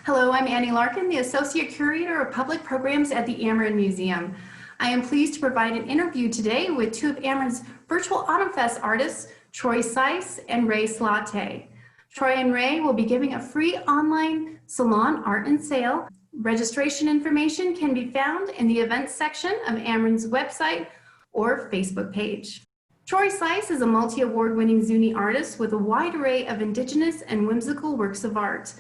Hello, I'm Annie Larkin, the Associate Curator of Public Programs at the Amerind Museum. I am pleased to provide an interview today with two of Amerind's virtual Autumn Fest artists, Troy Sice and Ray Tsalate. Troy and Ray will be giving a free online salon art and sale. Registration information can be found in the events section of Amerind's website or Facebook page. Troy Sice is a multi-award-winning Zuni artist with a wide array of indigenous and whimsical works of art.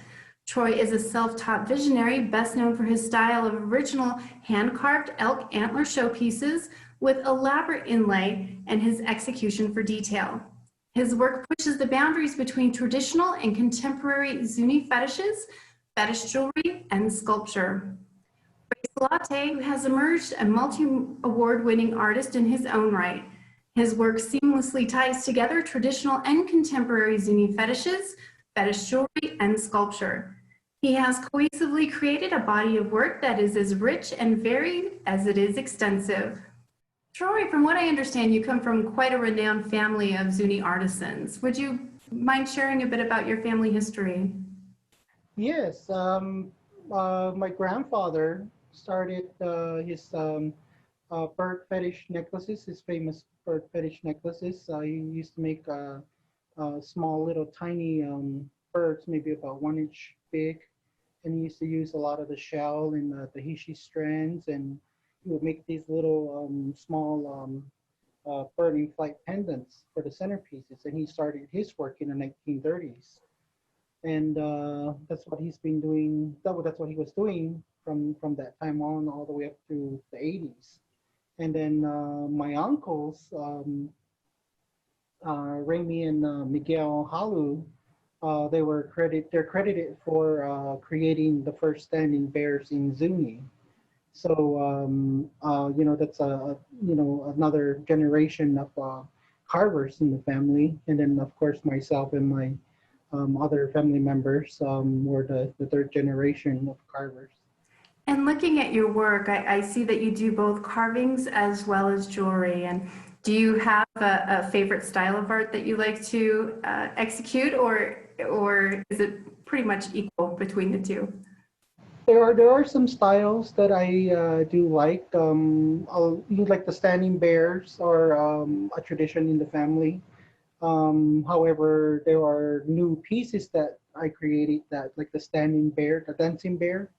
Troy is a self-taught visionary, best known for his style of original hand-carved elk antler showpieces with elaborate inlay and his execution for detail. His work pushes the boundaries between traditional and contemporary Zuni fetishes, fetish jewelry, and sculpture. Ray Tsalate has emerged a multi-award-winning artist in his own right. His work seamlessly ties together traditional and contemporary Zuni fetishes, fetish jewelry, and sculpture. He has cohesively created a body of work that is as rich and varied as it is extensive. Troy, from what I understand, you come from quite a renowned family of Zuni artisans. Would you mind sharing a bit about your family history? Yes, my grandfather started his bird fetish necklaces, his famous bird fetish necklaces. He used to make small little tiny birds, maybe about 1 inch big. And he used to use a lot of the shell and the Tahishi strands, and he would make these little small burning flight pendants for the centerpieces. And he started his work in the 1930s. And that's what he's been doing. That's what he was doing from that time on all the way up to the 80s. And then my uncles, Remy and Miguel Halu, they're credited for creating the first standing bears in Zuni. So that's another generation of carvers in the family, and then of course myself and my other family members were the third generation of carvers. And looking at your work, I see that you do both carvings as well as jewelry. And do you have a favorite style of art that you like to execute, or is it pretty much equal between the two? There are some styles that I do like. Like the standing bears are a tradition in the family. However, there are new pieces that I created that like the standing bear, the dancing bear,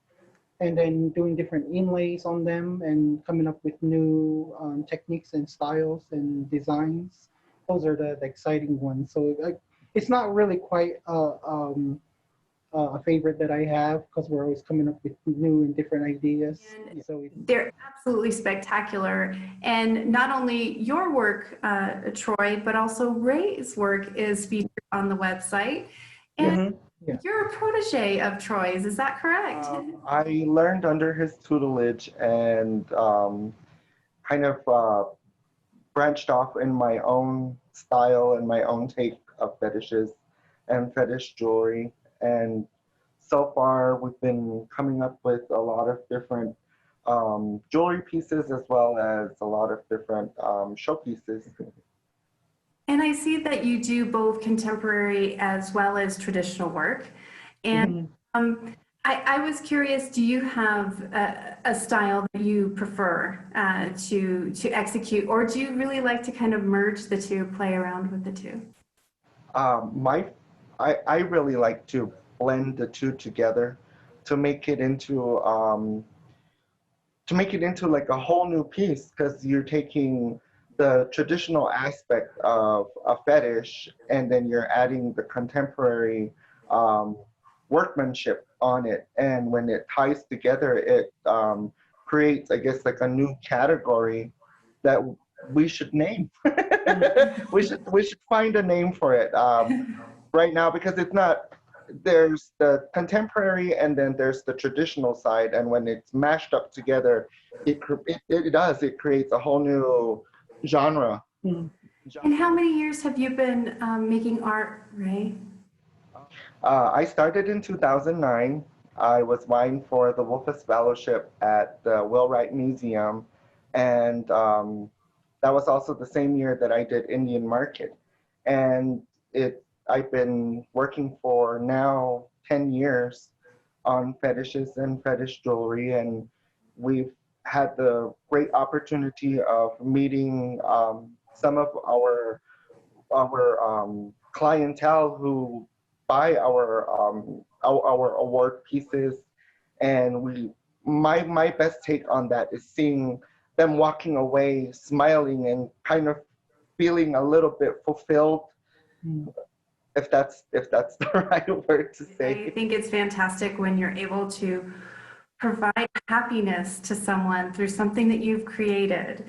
and then doing different inlays on them and coming up with new techniques and styles and designs. Those are the exciting ones. So it's not really quite a favorite that I have because we're always coming up with new and different ideas. And So they're absolutely spectacular. And not only your work, Troy, but also Ray's work is featured on the website. And yeah. you're a protege of Troy's, is that correct? I learned under his tutelage and kind of branched off in my own style and my own take of fetishes and fetish jewelry. And so far, we've been coming up with a lot of different jewelry pieces as well as a lot of different showpieces. And I see that you do both contemporary as well as traditional work. And I was curious, do you have a style that you prefer to execute, or do you really like to kind of merge the two, play around with the two? I really like to blend the two together to make it into like a whole new piece, because you're taking the traditional aspect of a fetish and then you're adding the contemporary workmanship on it, and when it ties together, it creates, I guess, like a new category that we should name. we should find a name for it right now, because it's not. There's the contemporary and then there's the traditional side, and when it's mashed up together, it creates a whole new genre. And how many years have you been making art, Ray? I started in 2009. I was vying for the Wolfus Fellowship at the Wheelwright Museum, and that was also the same year that I did Indian Market. And I've been working for now 10 years on fetishes and fetish jewelry, and we've had the great opportunity of meeting some of our clientele who buy our award pieces, and my best take on that is seeing them walking away smiling and kind of feeling a little bit fulfilled, if that's the right word to say. I think it's fantastic when you're able to provide happiness to someone through something that you've created.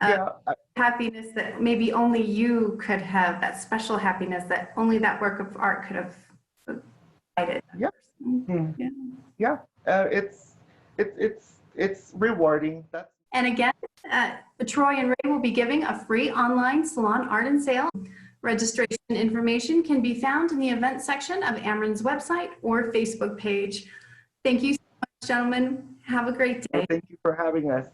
Yeah, Happiness that maybe only you could have, that special happiness that only that work of art could have provided. Yeah. Yeah. It's rewarding. And again, Troy and Ray will be giving a free online salon art and sale. Registration information can be found in the event section of Amerind's website or Facebook page. Thank you so much, gentlemen. Have a great day. Thank you for having us.